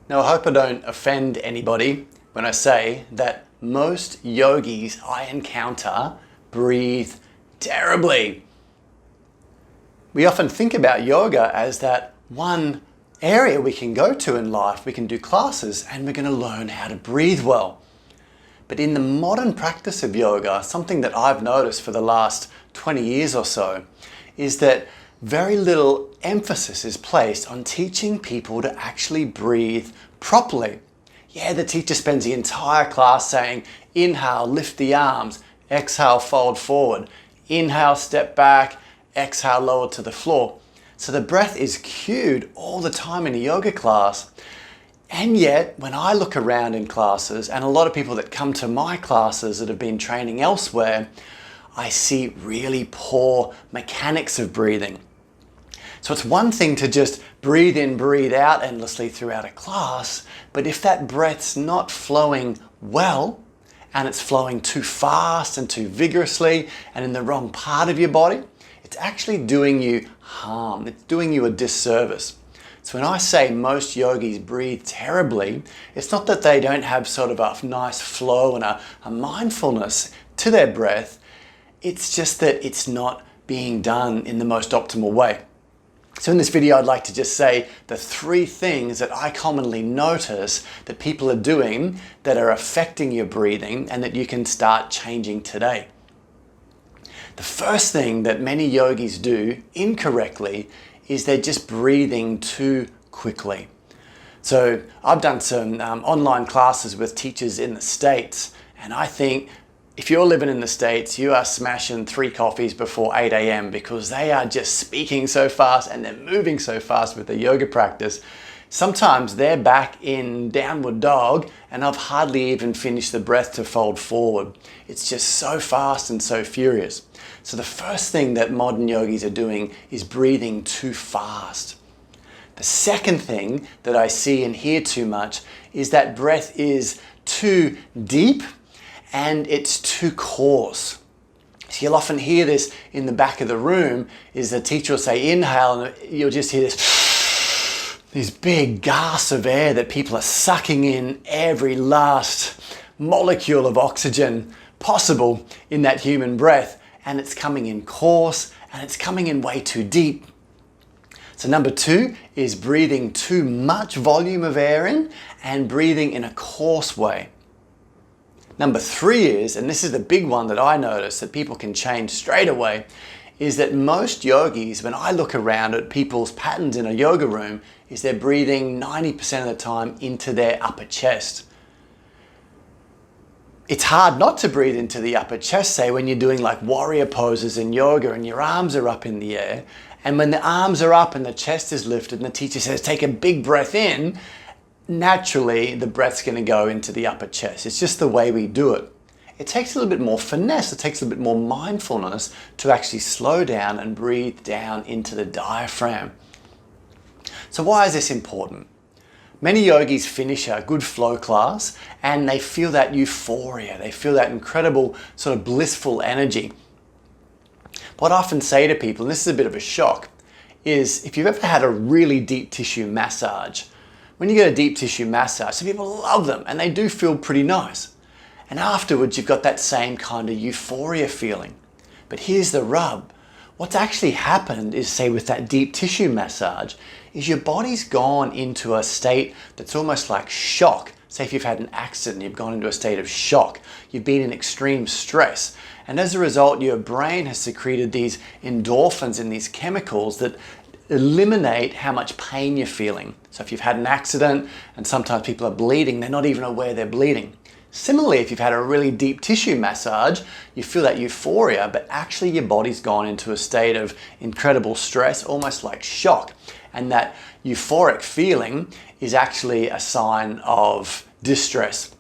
Now, I hope I don't offend anybody when I say that most yogis I encounter breathe terribly. We often think about yoga as that one area we can go to in life. We can do classes and we're going to learn how to breathe well. But in the modern practice of yoga, something that I've noticed for the last 20 years or so is that very little emphasis is placed on teaching people to actually breathe properly. Yeah, the teacher spends the entire class saying, inhale, lift the arms, exhale, fold forward, inhale, step back, exhale, lower to the floor. So the breath is cued all the time in a yoga class. And yet, when I look around in classes, and a lot of people that come to my classes that have been training elsewhere, I see really poor mechanics of breathing. So it's one thing to just breathe in, breathe out endlessly throughout a class, but if that breath's not flowing well, and it's flowing too fast and too vigorously and in the wrong part of your body, it's actually doing you harm. It's doing you a disservice. So when I say most yogis breathe terribly, it's not that they don't have sort of a nice flow and a mindfulness to their breath. It's just that it's not being done in the most optimal way. So in this video, I'd like to just say the 3 things that I commonly notice that people are doing that are affecting your breathing and that you can start changing today. The first thing that many yogis do incorrectly is they're just breathing too quickly. So I've done some online classes with teachers in the States, and I think if you're living in the States, you are smashing 3 coffees before 8 a.m. because they are just speaking so fast and they're moving so fast with their yoga practice. Sometimes they're back in downward dog and I've hardly even finished the breath to fold forward. It's just so fast and so furious. So the first thing that modern yogis are doing is breathing too fast. The second thing that I see and hear too much is that breath is too deep and it's too coarse. So you'll often hear this in the back of the room is the teacher will say inhale and you'll just hear these big gasps of air that people are sucking in every last molecule of oxygen possible in that human breath, and it's coming in coarse and it's coming in way too deep. So number 2 is breathing too much volume of air in and breathing in a coarse way. Number 3 is, and this is the big one that I notice that people can change straight away, is that most yogis, when I look around at people's patterns in a yoga room, is they're breathing 90% of the time into their upper chest. It's hard not to breathe into the upper chest, say when you're doing like warrior poses in yoga and your arms are up in the air. And when the arms are up and the chest is lifted and the teacher says, take a big breath in, naturally the breath's going to go into the upper chest. It's just the way we do it. It takes a little bit more finesse, it takes a little bit more mindfulness to actually slow down and breathe down into the diaphragm. So why is this important? Many yogis finish a good flow class and they feel that euphoria, they feel that incredible sort of blissful energy. What I often say to people, and this is a bit of a shock, is if you've ever had a really deep tissue massage, when you get a deep tissue massage, some people love them and they do feel pretty nice. And afterwards you've got that same kind of euphoria feeling. But here's the rub. What's actually happened is, say with that deep tissue massage, is your body's gone into a state that's almost like shock. Say if you've had an accident, you've gone into a state of shock. You've been in extreme stress. And as a result, your brain has secreted these endorphins and these chemicals that eliminate how much pain you're feeling. So if you've had an accident and sometimes people are bleeding, they're not even aware they're bleeding. Similarly, if you've had a really deep tissue massage, you feel that euphoria, but actually your body's gone into a state of incredible stress, almost like shock. And that euphoric feeling is actually a sign of distress.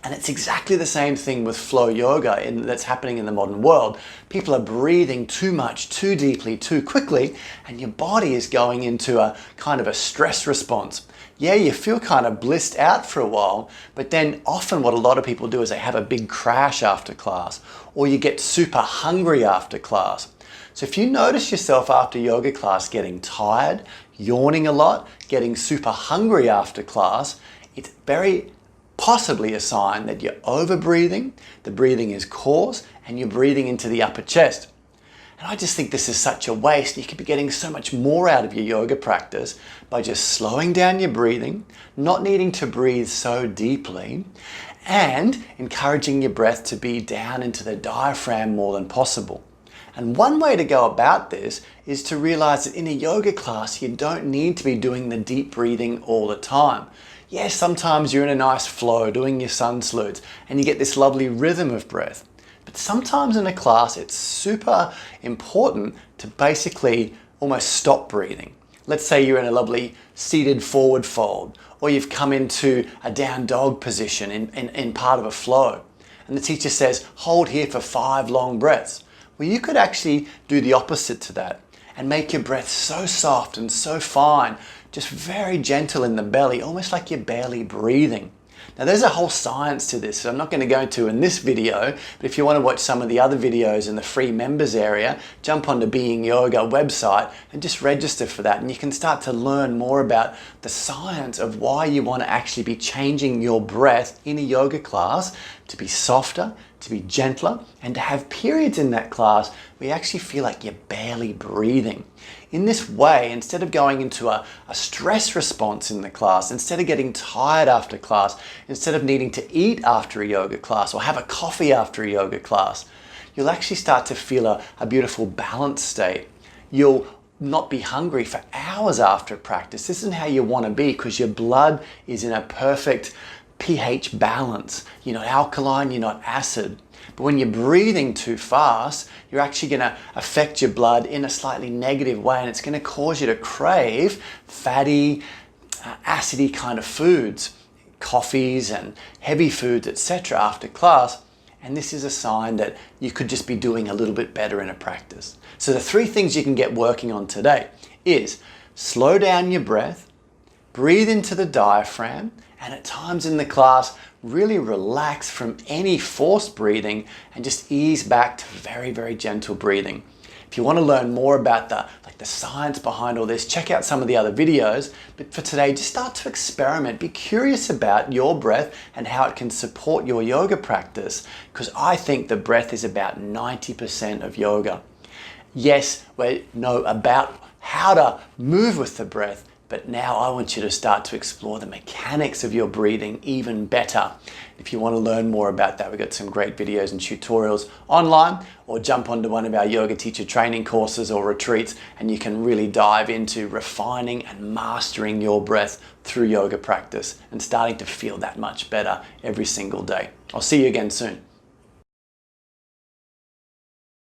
And it's exactly the same thing with flow yoga that's happening in the modern world. People are breathing too much, too deeply, too quickly, and your body is going into a kind of a stress response. Yeah, you feel kind of blissed out for a while, but then often what a lot of people do is they have a big crash after class, or you get super hungry after class. So if you notice yourself after yoga class getting tired, yawning a lot, getting super hungry after class, it's very possibly a sign that you're over breathing, the breathing is coarse, and you're breathing into the upper chest. And I just think this is such a waste. You could be getting so much more out of your yoga practice by just slowing down your breathing, not needing to breathe so deeply, and encouraging your breath to be down into the diaphragm more than possible. And one way to go about this is to realize that in a yoga class, you don't need to be doing the deep breathing all the time. Yes, sometimes you're in a nice flow doing your sun salutes and you get this lovely rhythm of breath. But sometimes in a class, it's super important to basically almost stop breathing. Let's say you're in a lovely seated forward fold, or you've come into a down dog position in part of a flow. And the teacher says, hold here for 5 long breaths. Well, you could actually do the opposite to that and make your breath so soft and so fine, just very gentle in the belly, almost like you're barely breathing. Now there's a whole science to this, so I'm not going to go into in this video, but if you want to watch some of the other videos in the free members area, jump on the Being Yoga website and just register for that, and you can start to learn more about the science of why you want to actually be changing your breath in a yoga class to be softer, to be gentler, and to have periods in that class where you actually feel like you're barely breathing. In this way, instead of going into a stress response in the class, instead of getting tired after class, instead of needing to eat after a yoga class or have a coffee after a yoga class, you'll actually start to feel a beautiful balanced state. You'll not be hungry for hours after practice. This isn't how you want to be, because your blood is in a perfect pH balance. You're not alkaline, you're not acid. But when you're breathing too fast, you're actually going to affect your blood in a slightly negative way, and it's going to cause you to crave fatty, acidy kind of foods, coffees and heavy foods, etc. after class. And this is a sign that you could just be doing a little bit better in a practice. So the 3 things you can get working on today is slow down your breath, breathe into the diaphragm, and at times in the class, really relax from any forced breathing and just ease back to very, very gentle breathing. If you want to learn more about the science behind all this, check out some of the other videos. But for today, just start to experiment. Be curious about your breath and how it can support your yoga practice, because I think the breath is about 90% of yoga. Yes, we know about how to move with the breath, but now I want you to start to explore the mechanics of your breathing even better. If you want to learn more about that, we've got some great videos and tutorials online, or jump onto one of our yoga teacher training courses or retreats, and you can really dive into refining and mastering your breath through yoga practice and starting to feel that much better every single day. I'll see you again soon.